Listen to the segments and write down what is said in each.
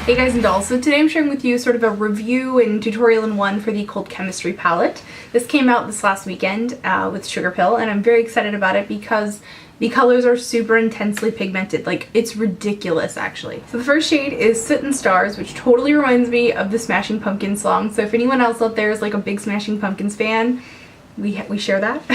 Hey guys and dolls, so today I'm sharing with you sort of a review and tutorial in one for the Cold Chemistry palette. This came out this last weekend with Sugar Pill, and I'm very excited about it because the colors are super intensely pigmented. Like, it's ridiculous actually. So the first shade is Soot and Stars, which totally reminds me of the Smashing Pumpkins song. So if anyone else out there is like a big Smashing Pumpkins fan, we share that.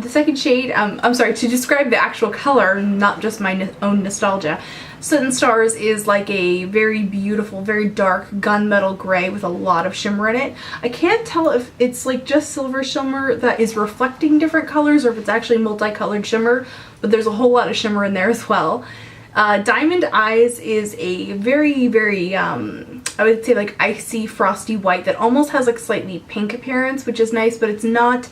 The second shade, I'm sorry, to describe the actual color, not just my own nostalgia, Soot and Stars is like a very beautiful, very dark gunmetal gray with a lot of shimmer in it. I can't tell if it's like just silver shimmer that is reflecting different colors or if it's actually multicolored shimmer, but there's a whole lot of shimmer in there as well. Diamond Eyes is a very, I would say like icy, frosty white that almost has like slightly pink appearance, which is nice, but it's not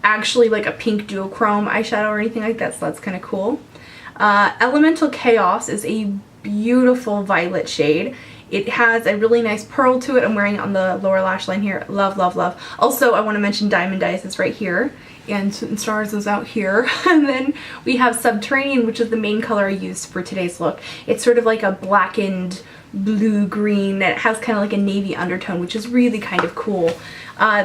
actually like a pink duochrome eyeshadow or anything like that, so that's kind of cool. Elemental Chaos is a beautiful violet shade. It has a really nice pearl to it. I'm wearing it on the lower lash line here. Love, love, love. Also, I want to mention Diamond Eyes is right here, and Soot and Stars is out here. And then we have Subterranean, which is the main color I used for today's look. It's sort of like a blackened blue-green that has kind of like a navy undertone, which is really kind of cool.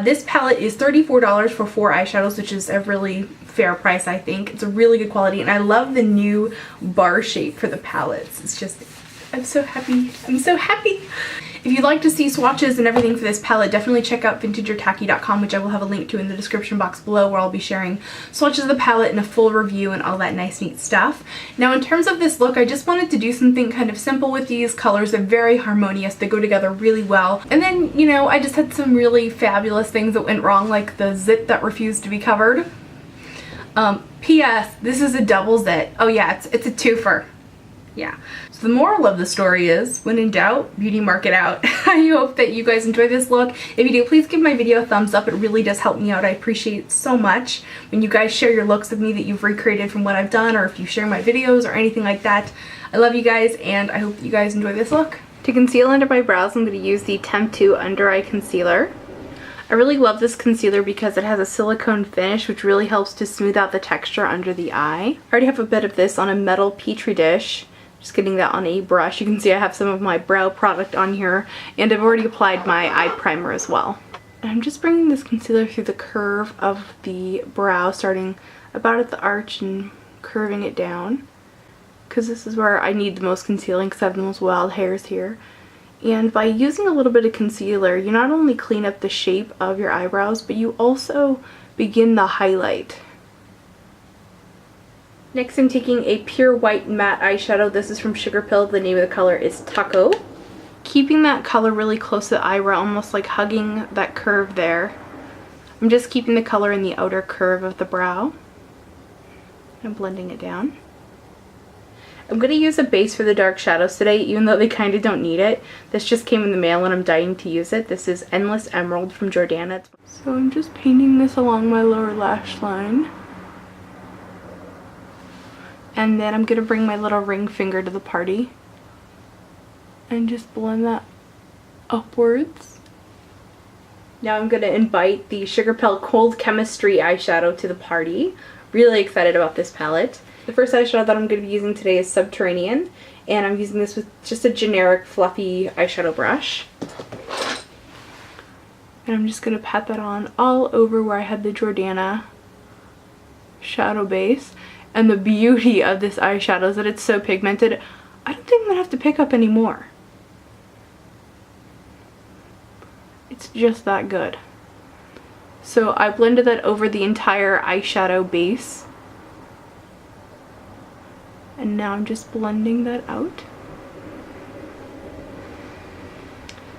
This palette is $34 for 4 eyeshadows, which is a really fair price, I think. It's a really good quality, and I love the new bar shape for the palettes. It's just, I'm so happy. I'm so happy. If you'd like to see swatches and everything for this palette, definitely check out Vintageortacky.com, which I will have a link to in the description box below, where I'll be sharing swatches of the palette and a full review and all that nice neat stuff. Now in terms of this look, I just wanted to do something kind of simple with these colors. They're very harmonious, they go together really well. And then, you know, I just had some really fabulous things that went wrong, like the zit that refused to be covered. P.S. This is a double zit. Oh yeah, it's a twofer. Yeah. So the moral of the story is, when in doubt, beauty mark it out. I hope that you guys enjoy this look. If you do, please give my video a thumbs up. It really does help me out. I appreciate it so much when you guys share your looks with me that you've recreated from what I've done, or if you share my videos or anything like that. I love you guys, and I hope that you guys enjoy this look. To conceal under my brows, I'm going to use the Temp 2 Under Eye Concealer. I really love this concealer because it has a silicone finish, which really helps to smooth out the texture under the eye. I already have a bit of this on a metal petri dish. Just getting that on a brush. You can see I have some of my brow product on here, and I've already applied my eye primer as well. And I'm just bringing this concealer through the curve of the brow, starting about at the arch and curving it down, because this is where I need the most concealing because I have the most wild hairs here. And by using a little bit of concealer, you not only clean up the shape of your eyebrows, but you also begin the highlight. Next, I'm taking a pure white matte eyeshadow. This is from Sugar Pill. The name of the color is Taco. Keeping that color really close to the eyebrow, almost like hugging that curve there. I'm just keeping the color in the outer curve of the brow and blending it down. I'm going to use a base for the dark shadows today, even though they kind of don't need it. This just came in the mail and I'm dying to use it. This is Endless Emerald from Jordana. So I'm just painting this along my lower lash line. And then I'm going to bring my little ring finger to the party and just blend that upwards. Now I'm going to invite the Sugar Pill Cold Chemistry eyeshadow to the party. Really excited about this palette. The first eyeshadow that I'm going to be using today is Subterranean, and I'm using this with just a generic fluffy eyeshadow brush. And I'm just going to pat that on all over where I had the Jordana shadow base. And the beauty of this eyeshadow is that it's so pigmented, I don't think I'm going to have to pick up anymore. It's just that good. So I blended that over the entire eyeshadow base. And now I'm just blending that out.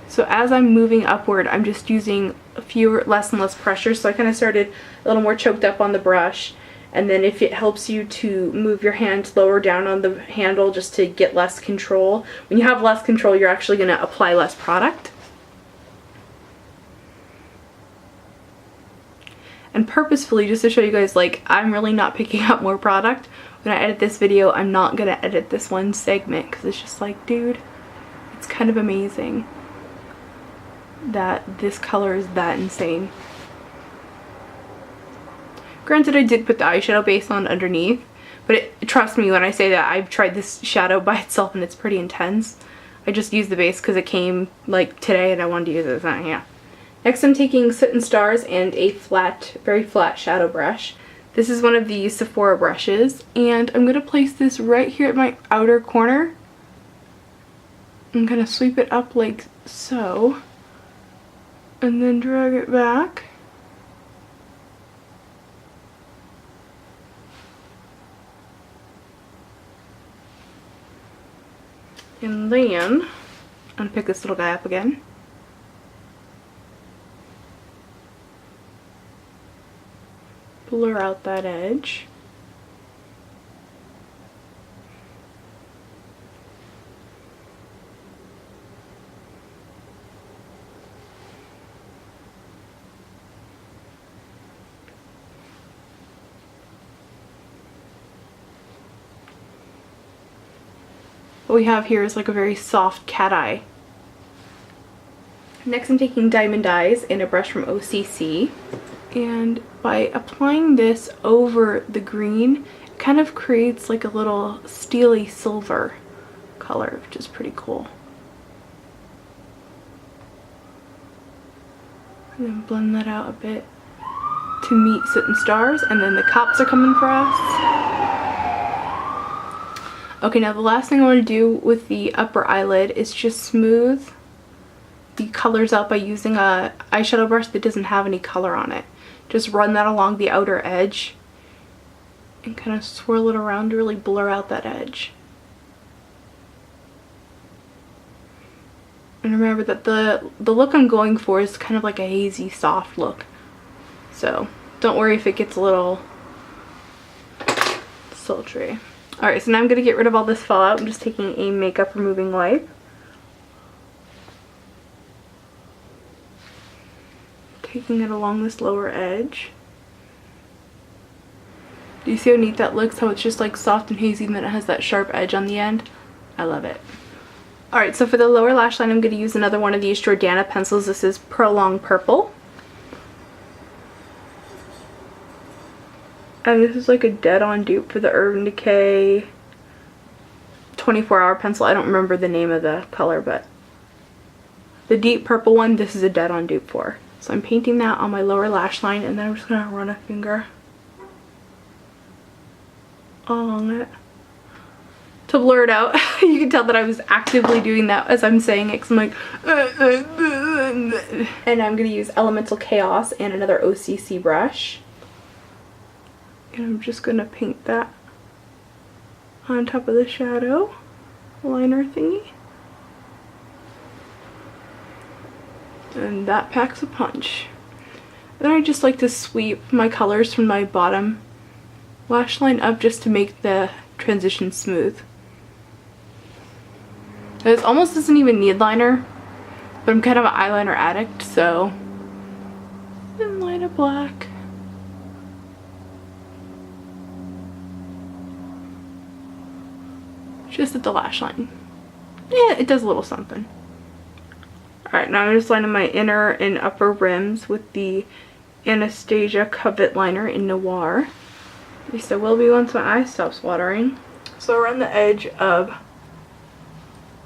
So as I'm moving upward, I'm just using less and less pressure. So I kind of started a little more choked up on the brush. And then if it helps you to move your hand lower down on the handle just to get less control, when you have less control, you're actually going to apply less product. And purposefully, just to show you guys, like, I'm really not picking up more product. When I edit this video, I'm not going to edit this one segment because it's just like, dude, it's kind of amazing that this color is that insane. Granted, I did put the eyeshadow base on underneath, but trust me when I say that I've tried this shadow by itself and it's pretty intense. I just used the base because it came like today and I wanted to use it. Yeah. Next I'm taking Soot and Stars and a very flat shadow brush. This is one of the Sephora brushes, and I'm going to place this right here at my outer corner. I'm going to sweep it up like so, and then drag it back. And then I'm going to pick this little guy up again. Blur out that edge. What we have here is like a very soft cat eye. Next I'm taking Diamond Eyes and a brush from OCC. And by applying this over the green, it kind of creates like a little steely silver color, which is pretty cool. And then blend that out a bit to meet Soot and Stars, and then the cops are coming for us. Okay, now the last thing I want to do with the upper eyelid is just smooth the colors out by using a eyeshadow brush that doesn't have any color on it. Just run that along the outer edge and kind of swirl it around to really blur out that edge. And remember that the look I'm going for is kind of like a hazy, soft look. So don't worry if it gets a little sultry. Alright, so now I'm going to get rid of all this fallout. I'm just taking a makeup removing wipe. Taking it along this lower edge. Do you see how neat that looks? How it's just like soft and hazy and then it has that sharp edge on the end? I love it. Alright, so for the lower lash line I'm going to use another one of these Jordana pencils. This is Prolong Purple. And this is like a dead-on dupe for the Urban Decay 24-hour pencil. I don't remember the name of the color, but the deep purple one, this is a dead-on dupe for. So I'm painting that on my lower lash line, and then I'm just going to run a finger along it to blur it out. You can tell that I was actively doing that as I'm saying it, because I'm like, and I'm going to use Elemental Chaos and another OCC brush. And I'm just going to paint that on top of the shadow liner thingy. And that packs a punch. Then I just like to sweep my colors from my bottom lash line up just to make the transition smooth. This almost doesn't even need liner, but I'm kind of an eyeliner addict, so then line of black. Just at the lash line. Yeah, it does a little something. Alright, now I'm just lining my inner and upper rims with the Anastasia Covet liner in Noir. At least I will be once my eye stops watering. So around the edge of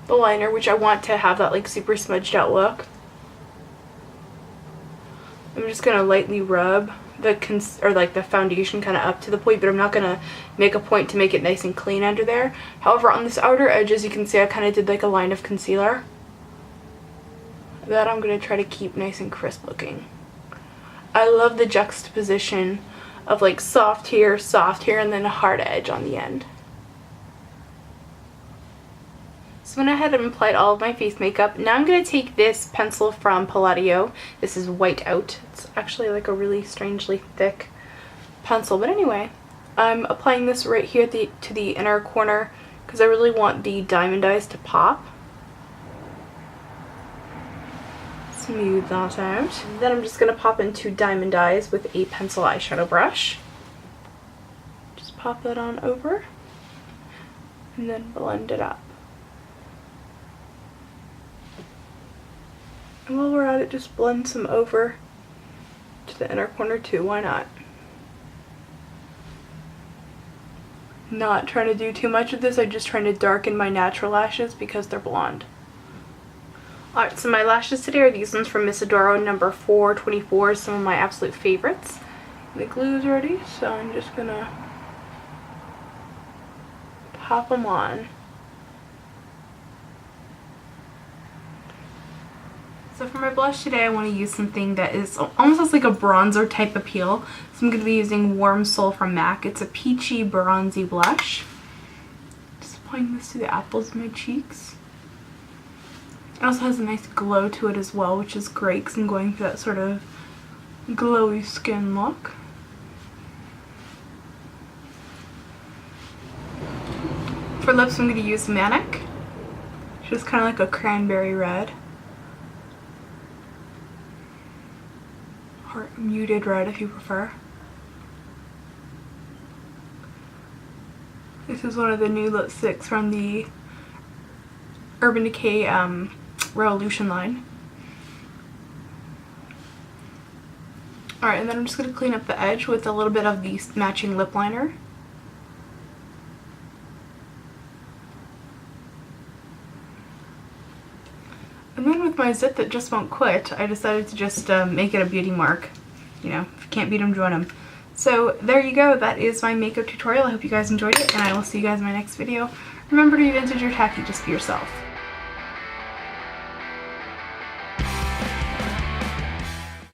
the liner, which I want to have that like super smudged out look, I'm just gonna lightly rub the foundation kind of up to the point, but I'm not gonna make a point to make it nice and clean under there. However, on this outer edge, as you can see, I kind of did like a line of concealer that I'm gonna try to keep nice and crisp looking. I love the juxtaposition of like soft here, and then a hard edge on the end. So I went ahead and applied all of my face makeup. Now I'm going to take this pencil from Palladio. This is White Out. It's actually like a really strangely thick pencil. But anyway, I'm applying this right here to the inner corner because I really want the diamond eyes to pop. Smooth that out. Then I'm just going to pop into diamond eyes with a pencil eyeshadow brush. Just pop that on over and then blend it up. And while we're at it, just blend some over to the inner corner too. Why not? Not trying to do too much of this. I'm just trying to darken my natural lashes because they're blonde. Alright, so my lashes today are these ones from Miss Adoro number 424, some of my absolute favorites. The glue's ready, so I'm just gonna pop them on. So for my blush today, I want to use something that is almost has like a bronzer type appeal. So I'm going to be using Warm Soul from MAC. It's a peachy bronzy blush. Just applying this to the apples of my cheeks. It also has a nice glow to it as well, which is great because I'm going for that sort of glowy skin look. For lips, I'm going to use Manic, which is kind of like a cranberry red. Or muted red if you prefer. This is one of the new lipsticks from the Urban Decay Revolution line. Alright, and then I'm just going to clean up the edge with a little bit of the matching lip liner. And then with my zit that just won't quit, I decided to just make it a beauty mark. You know, if you can't beat them, join them. So there you go, that is my makeup tutorial. I hope you guys enjoyed it, and I will see you guys in my next video. Remember to be vintage or tacky, just be yourself.